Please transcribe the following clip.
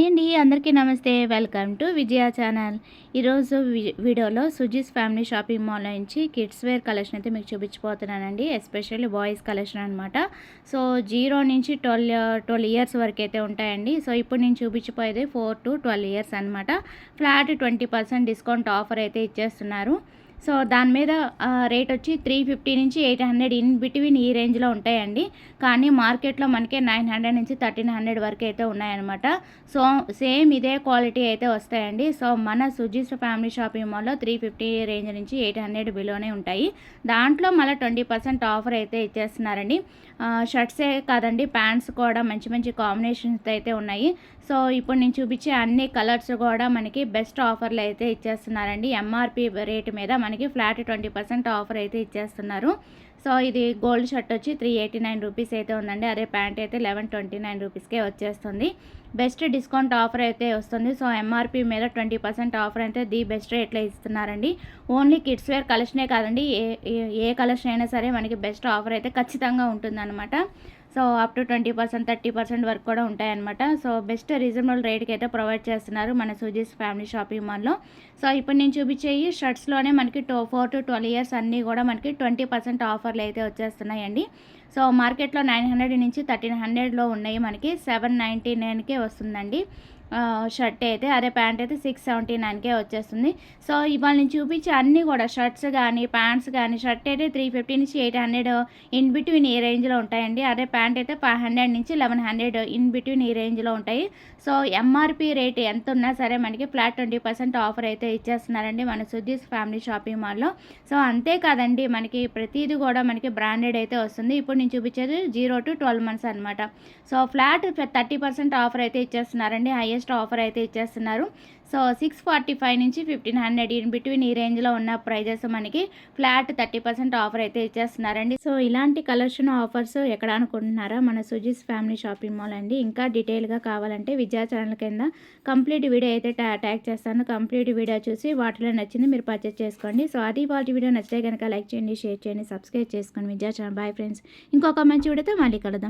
Hi అండి, అందరికీ నమస్తే. Welcome to Vijaya channel. ఈరోజు వీడియోలో సుజీస్ ఫ్యామిలీ షాపింగ్ మాల్ నుంచి కిడ్స్ వేర్ కలెక్షన్ అయితే మీకు చూపించబోతున్నానండి. ఎస్పెషల్లీ బాయ్స్ కలెక్షన్ అనమాట. సో 0 నుంచి 12 ఇయర్స్ వరకు అయితే ఉంటాయండి. సో ఇప్పుడు నేను చూపించిపోయేది 4 to 12 ఇయర్స్ అనమాట. ఫ్లాట్ 20% డిస్కౌంట్ ఆఫర్ అయితే ఇచ్చేస్తున్నారు. సో దాని మీద రేట్ వచ్చి 350 నుంచి 800 ఇన్ బిట్వీన్ ఈ రేంజ్లో ఉంటాయండి. కానీ మార్కెట్లో మనకి 900 నుంచి 1300 వరకు అయితే ఉన్నాయన్నమాట. సో సేమ్ ఇదే క్వాలిటీ అయితే వస్తాయండి. సో మన సుజీస్ ఫ్యామిలీ షాపింగ్ మాల్లో 350 రేంజ్ నుంచి 800 బిలోనే ఉంటాయి. దాంట్లో మళ్ళీ 20% ఆఫర్ అయితే ఇచ్చేస్తున్నారండి. షర్ట్సే కాదండి, ప్యాంట్స్ కూడా మంచి మంచి కాంబినేషన్స్ అయితే ఉన్నాయి. సో ఇప్పుడు నేను చూపించే అన్ని కలర్స్ కూడా మనకి బెస్ట్ ఆఫర్లు అయితే ఇచ్చేస్తున్నారండి. ఎంఆర్పి రేటు మీద మనకి ఫ్లాట్ 20% ఆఫర్ అయితే ఇచ్చేస్తున్నారు. సో ఇది గోల్డ్ షర్ట్ వచ్చి 389 రూపీస్ అయితే ఉందండి. అదే ప్యాంట్ అయితే 1129 రూపీస్కే వచ్చేస్తుంది. బెస్ట్ డిస్కౌంట్ ఆఫర్ అయితే వస్తుంది. సో ఎంఆర్పి మీద 20% ఆఫర్ అయితే ది బెస్ట్ రేట్లో ఇస్తున్నారండి. ఓన్లీ కిడ్స్ వేర్ కలెక్షనే కాదండి, ఏ కలెక్షన్ అయినా సరే మనకి బెస్ట్ ఆఫర్ అయితే ఖచ్చితంగా ఉంటుందన్నమాట. సో అప్ టు 20% 30% వరకు కూడా ఉంటాయన్నమాట. సో బెస్ట్ రీజనబుల్ రేట్కి అయితే ప్రొవైడ్ చేస్తున్నారు మన సుజీస్ ఫ్యామిలీ షాపింగ్ మాల్లో. సో ఇప్పుడు నేను చూపించే ఈ షర్ట్స్లోనే మనకి 4 to 12 ఇయర్స్ అన్నీ కూడా మనకి 20% ఆఫర్లు అయితే వచ్చేస్తున్నాయండి. సో మార్కెట్లో 900 నుంచి 1300లో ఉన్నాయి, మనకి 799కే వస్తుందండి షర్ట్ అయితే. అదే ప్యాంట్ అయితే 679కే వచ్చేస్తుంది. సో ఇవాళ నేను చూపించే అన్నీ కూడా షర్ట్స్ కానీ ప్యాంట్స్ కానీ, షర్ట్ అయితే 350 నుంచి 800 ఇన్ బిట్వీన్ ఈ రేంజ్లో ఉంటాయండి. అదే ప్యాంట్ అయితే 500 నుంచి 1100 ఇన్ బిట్వీన్ ఈ రేంజ్లో ఉంటాయి. సో ఎంఆర్పి రేట్ ఎంత ఉన్నా సరే మనకి ఫ్లాట్ 20% ఆఫర్ అయితే ఇచ్చేస్తున్నారండి మన సుజీస్ ఫ్యామిలీ షాపింగ్ మాల్లో. సో అంతేకాదండి, మనకి ప్రతిదీ కూడా మనకి బ్రాండెడ్ అయితే వస్తుంది. ఇప్పుడు నేను చూపించేది 0 to 12 months అనమాట. సో ఫ్లాట్ 30% ఆఫర్ అయితే ఇచ్చేస్తున్నారండి. హైయెస్ట్ ఆఫర్ అయితే ఇచ్చేస్తున్నారు. సో 645 నుంచి 1500 ఇన్ బిట్వీన్ ఈ రేంజ్లో ఉన్న ప్రైజెస్ మనకి ఫ్లాట్ 30% ఆఫర్ అయితే ఇచ్చేస్తున్నారండి. సో ఇలాంటి కలెక్షన్ ఆఫర్స్ ఎక్కడ అనుకుంటున్నారా? మన సుజీస్ ఫ్యామిలీ షాపింగ్ మాల్ అండి. ఇంకా డీటెయిల్గా కావాలంటే విజయ ఛానల్ కింద కంప్లీట్ వీడియో అయితే ట్యాగ్ చేస్తాను. కంప్లీట్ వీడియో చూసి వాటిలో నచ్చింది మీరు పర్చేస్ చేసుకోండి. సో అది వాటి వీడియో నచ్చితే కనుక లైక్ చేయండి, షేర్ చేయండి, సబ్స్క్రైబ్ చేసుకోండి విజయ ఛానల్. బాయ్ ఫ్రెండ్స్, ఇంకొక మంచి వీడియోతో మళ్ళీ కలుద్దాం.